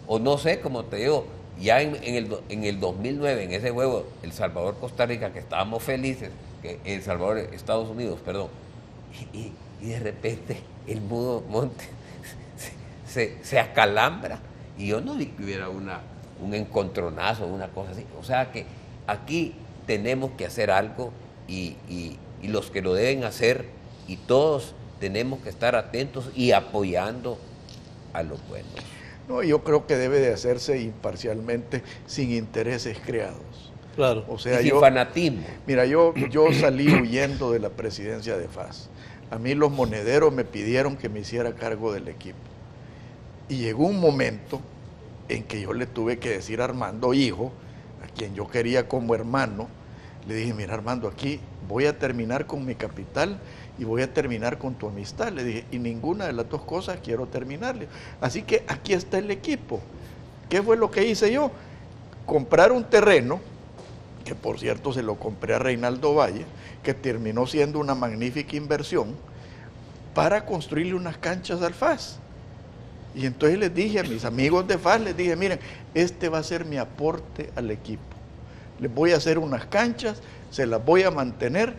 o no sé, como te digo, ya en el 2009, en ese juego El Salvador-Costa Rica, que estábamos felices, que El Salvador-Estados Unidos, perdón, y de repente el Mudo Monte se acalambra, y yo no vi que hubiera un encontronazo, una cosa así. O sea que aquí tenemos que hacer algo, y los que lo deben hacer, y todos tenemos que estar atentos y apoyando a los buenos. No, yo creo que debe de hacerse imparcialmente, sin intereses creados. Claro. O sea, y sin fanatismo. Mira, yo salí huyendo de la presidencia de FAS. A mí los monederos me pidieron que me hiciera cargo del equipo. Y llegó un momento en que yo le tuve que decir a Armando, hijo, a quien yo quería como hermano, le dije, mira Armando, aquí voy a terminar con mi capital y voy a terminar con tu amistad. Le dije, y ninguna de las dos cosas quiero terminarle. Así que aquí está el equipo. ¿Qué fue lo que hice yo? Comprar un terreno, que por cierto se lo compré a Reinaldo Valle, que terminó siendo una magnífica inversión, para construirle unas canchas al FAS. Y entonces les dije a mis amigos de FAS, les dije, miren, este va a ser mi aporte al equipo. Les voy a hacer unas canchas, se las voy a mantener,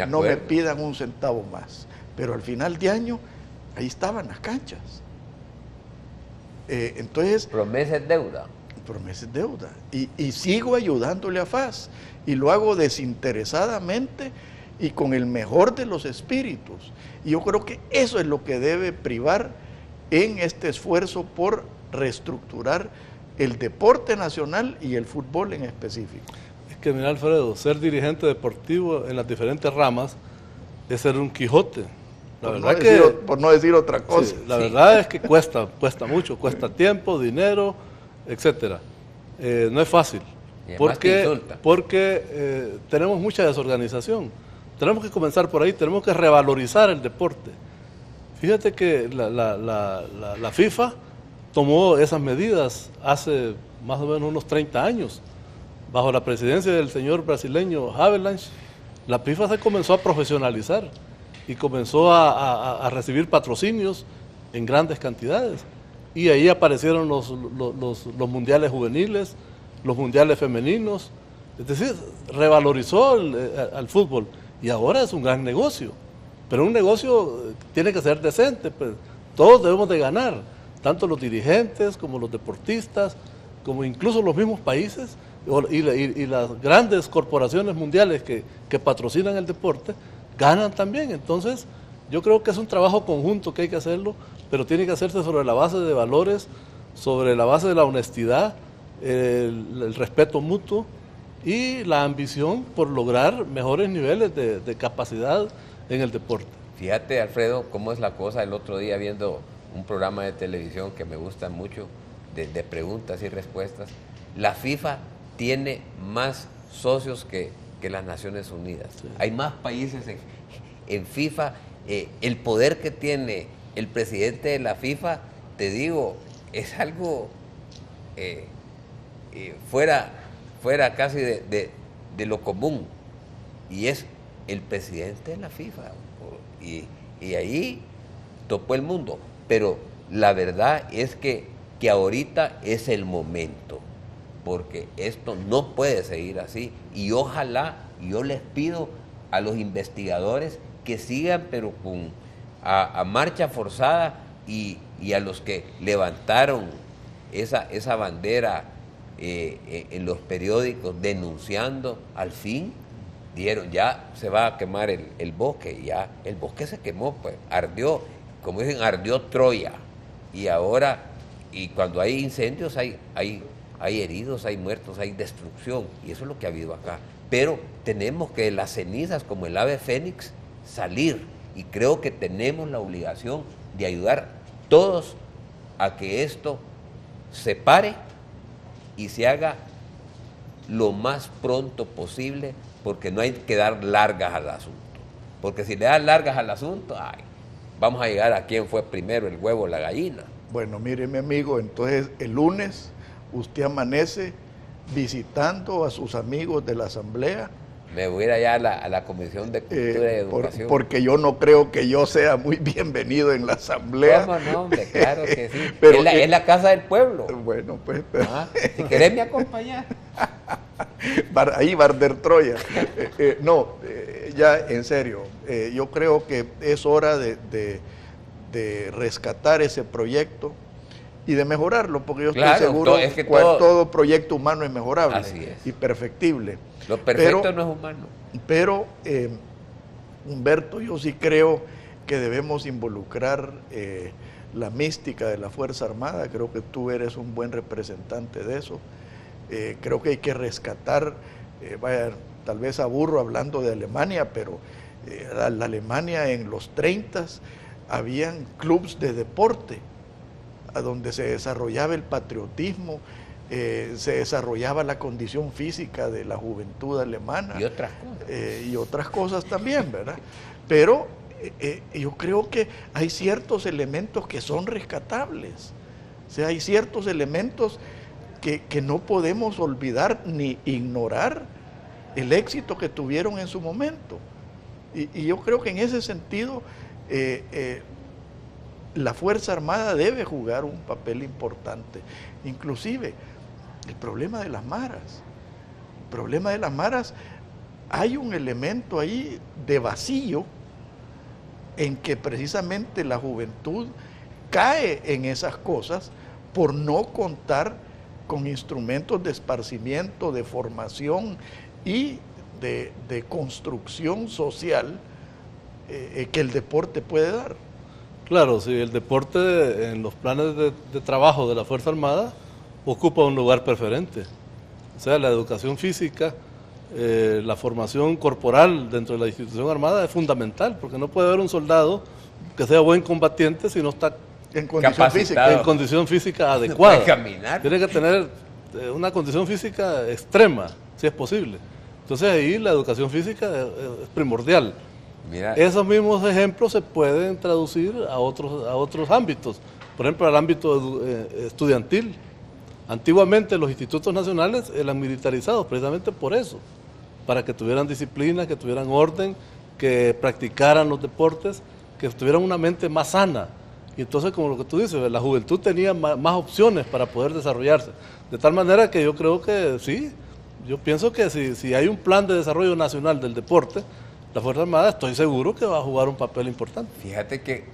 no me pidan un centavo más. Pero al final de año, ahí estaban las canchas. Entonces... Promesa es deuda. Promesa es deuda. Y sigo ayudándole a FAS. Y lo hago desinteresadamente y con el mejor de los espíritus. Y yo creo que eso es lo que debe privar en este esfuerzo por reestructurar el deporte nacional y el fútbol en específico. Es que mira, Alfredo, ser dirigente deportivo en las diferentes ramas es ser un Quijote. Por no decir otra cosa. Sí, la verdad es que cuesta mucho, cuesta tiempo, dinero, etcétera. No es fácil, porque tenemos mucha desorganización. Tenemos que comenzar por ahí, tenemos que revalorizar el deporte. Fíjate que la FIFA tomó esas medidas hace más o menos unos 30 años. Bajo la presidencia del señor brasileño Havelange, la FIFA se comenzó a profesionalizar y comenzó a recibir patrocinios en grandes cantidades. Y ahí aparecieron los mundiales juveniles, los mundiales femeninos. Es decir, revalorizó al fútbol y ahora es un gran negocio. Pero un negocio tiene que ser decente, pues. todos debemos de ganar, tanto los dirigentes como los deportistas, como incluso los mismos países y las grandes corporaciones mundiales que patrocinan el deporte, ganan también. Entonces, yo creo que es un trabajo conjunto que hay que hacerlo, pero tiene que hacerse sobre la base de valores, sobre la base de la honestidad, el respeto mutuo y la ambición por lograr mejores niveles de capacidad en el deporte. Fíjate, Alfredo, cómo es la cosa. El otro día viendo un programa de televisión que me gusta mucho, de preguntas y respuestas, la FIFA tiene más socios que las Naciones Unidas. Sí. Hay más países en FIFA. El poder que tiene el presidente de la FIFA, te digo, es algo fuera casi de lo común, y es el presidente de la FIFA, y ahí topó el mundo. Pero la verdad es que ahorita es el momento, porque esto no puede seguir así, y ojalá, yo les pido a los investigadores que sigan, pero a marcha forzada, y a los que levantaron esa bandera en los periódicos denunciando, al fin dieron, ya se va a quemar el bosque, ya el bosque se quemó, pues ardió, como dicen, ardió Troya, y ahora, y cuando hay incendios hay heridos, hay muertos, hay destrucción, y eso es lo que ha habido acá. Pero tenemos que de las cenizas, como el ave fénix, salir, y creo que tenemos la obligación de ayudar todos a que esto se pare y se haga lo más pronto posible, porque no hay que dar largas al asunto. Porque si le das largas al asunto, vamos a llegar a quién fue primero, el huevo o la gallina. Bueno, mire, mi amigo, entonces el lunes usted amanece visitando a sus amigos de la Asamblea. Me voy a ir allá a la Comisión de Cultura y Educación. Porque yo no creo que yo sea muy bienvenido en la Asamblea. ¿Cómo no, hombre? Claro que sí. Pero, es la casa del pueblo. Bueno, pues... Pero... si querés me acompañar. Ahí va a arder Troya. Ya en serio, yo creo que es hora de rescatar ese proyecto y de mejorarlo, porque yo estoy seguro que todo proyecto humano es mejorable y perfectible. Lo perfecto no es humano. Pero, Humberto, yo sí creo que debemos involucrar la mística de la Fuerza Armada. Creo que tú eres un buen representante de eso. Creo que hay que rescatar, tal vez aburro hablando de Alemania, pero la Alemania en los 30s habían clubes de deporte, a donde se desarrollaba el patriotismo, se desarrollaba la condición física de la juventud alemana. Y otras cosas también, ¿verdad? Pero yo creo que hay ciertos elementos que son rescatables. O sea, hay ciertos elementos que no podemos olvidar ni ignorar el éxito que tuvieron en su momento. Y yo creo que en ese sentido la Fuerza Armada debe jugar un papel importante. Inclusive el problema de las maras. El problema de las maras, hay un elemento ahí de vacío en que precisamente la juventud cae en esas cosas por no contar con instrumentos de esparcimiento, de formación y de construcción social que el deporte puede dar. Claro, sí, el deporte en los planes de trabajo de la Fuerza Armada ocupa un lugar preferente. O sea, la educación física, la formación corporal dentro de la institución armada es fundamental, porque no puede haber un soldado que sea buen combatiente si no está en condición física adecuada. Caminar. Tiene que tener una condición física extrema, si es posible. Entonces ahí la educación física es primordial. Mira. Esos mismos ejemplos se pueden traducir a otros ámbitos. Por ejemplo, al ámbito estudiantil. Antiguamente los institutos nacionales eran militarizados precisamente por eso, para que tuvieran disciplina, que tuvieran orden, que practicaran los deportes, que tuvieran una mente más sana. Y entonces, como lo que tú dices, la juventud tenía más opciones para poder desarrollarse. De tal manera que yo creo que sí, yo pienso que si hay un plan de desarrollo nacional del deporte, la Fuerza Armada, estoy seguro que va a jugar un papel importante. Fíjate que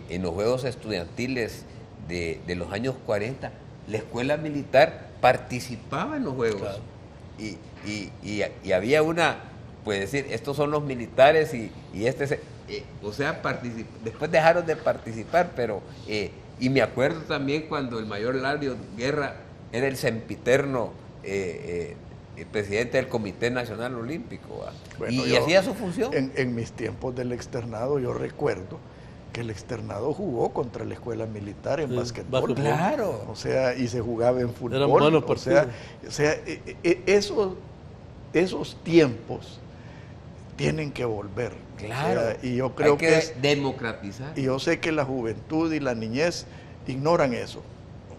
en los Juegos Estudiantiles de los años 40, la escuela militar participaba en los Juegos. Claro. Y había una, pues decir, estos son los militares y o sea, después dejaron de participar, pero, y me acuerdo también cuando el mayor Lario Guerra era el sempiterno el presidente del Comité Nacional Olímpico, Bueno, y hacía su función. En mis tiempos del externado, yo recuerdo que el externado jugó contra la escuela militar en básquetbol. Claro. O sea, y se jugaba en fútbol. Eran buenos partidos. O sea, esos tiempos tienen que volver. Claro. O sea, y yo creo hay que democratizar. Y yo sé que la juventud y la niñez ignoran eso,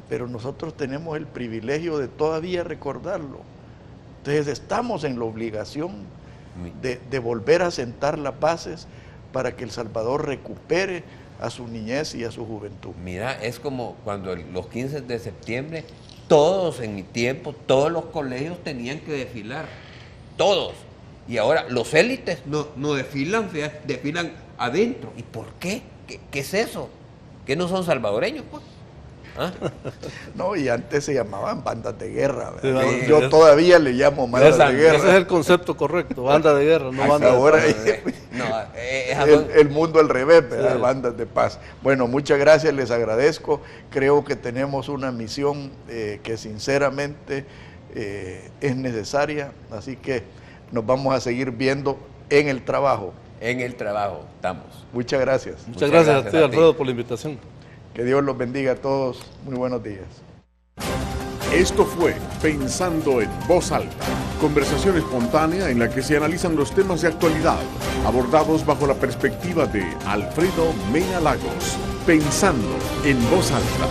pero nosotros tenemos el privilegio de todavía recordarlo. Entonces estamos en la obligación de volver a sentar las bases para que El Salvador recupere a su niñez y a su juventud. Mira, es como cuando los 15 de septiembre, todos en mi tiempo, todos los colegios tenían que desfilar, todos. Y ahora los élites no desfilan, desfilan adentro. ¿Y por qué? ¿Qué es eso? ¿Que no son salvadoreños, pues? ¿Ah? No, y antes se llamaban bandas de guerra. Sí, yo todavía le llamo bandas de guerra. Ese es el concepto correcto, banda de guerra, no banda ahora de paz. el mundo al revés, ¿verdad? Sí. Bandas de paz. Bueno, muchas gracias, les agradezco. Creo que tenemos una misión que sinceramente es necesaria, así que nos vamos a seguir viendo en el trabajo. En el trabajo estamos. Muchas gracias. Muchas gracias a ti, Alfredo, por la invitación. Que Dios los bendiga a todos. Muy buenos días. Esto fue Pensando en Voz Alta, conversación espontánea en la que se analizan los temas de actualidad, abordados bajo la perspectiva de Alfredo Mena Lagos. Pensando en Voz Alta.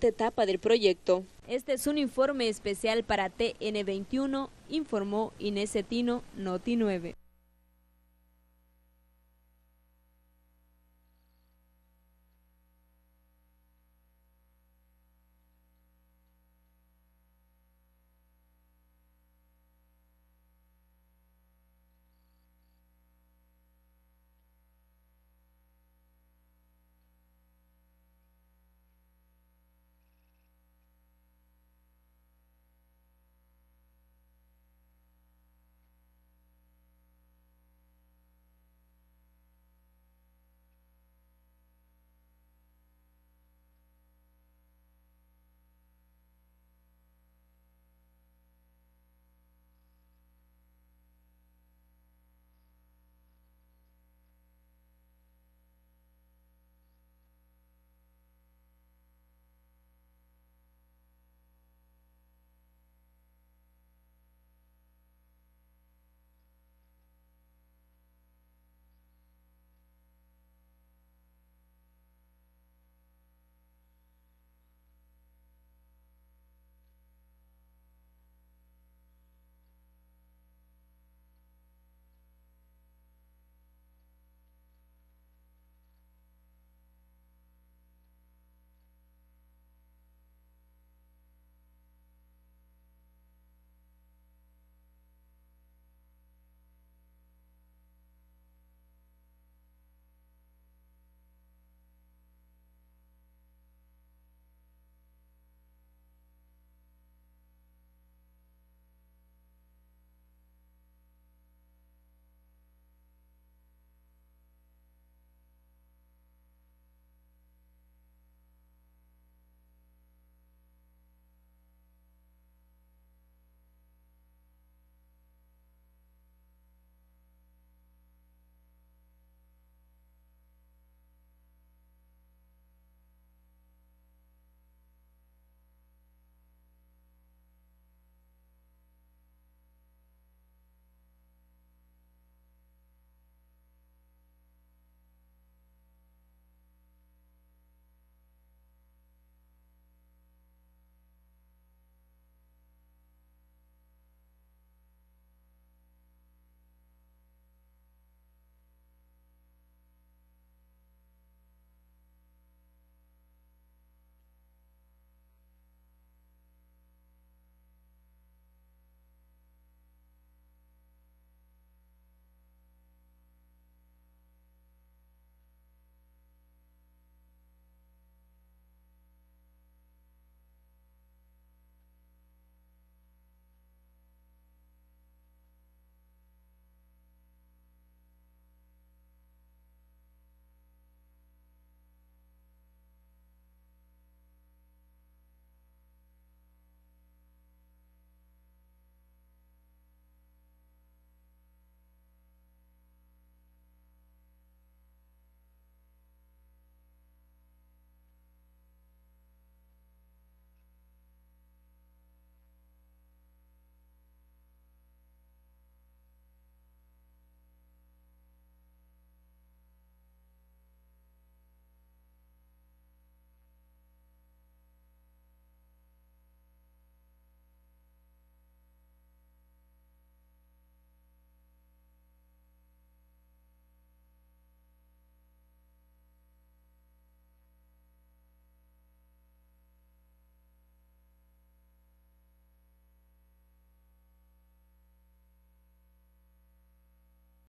etapa del proyecto. Este es un informe especial para TN21, informó Inés Cetino, Noti 9.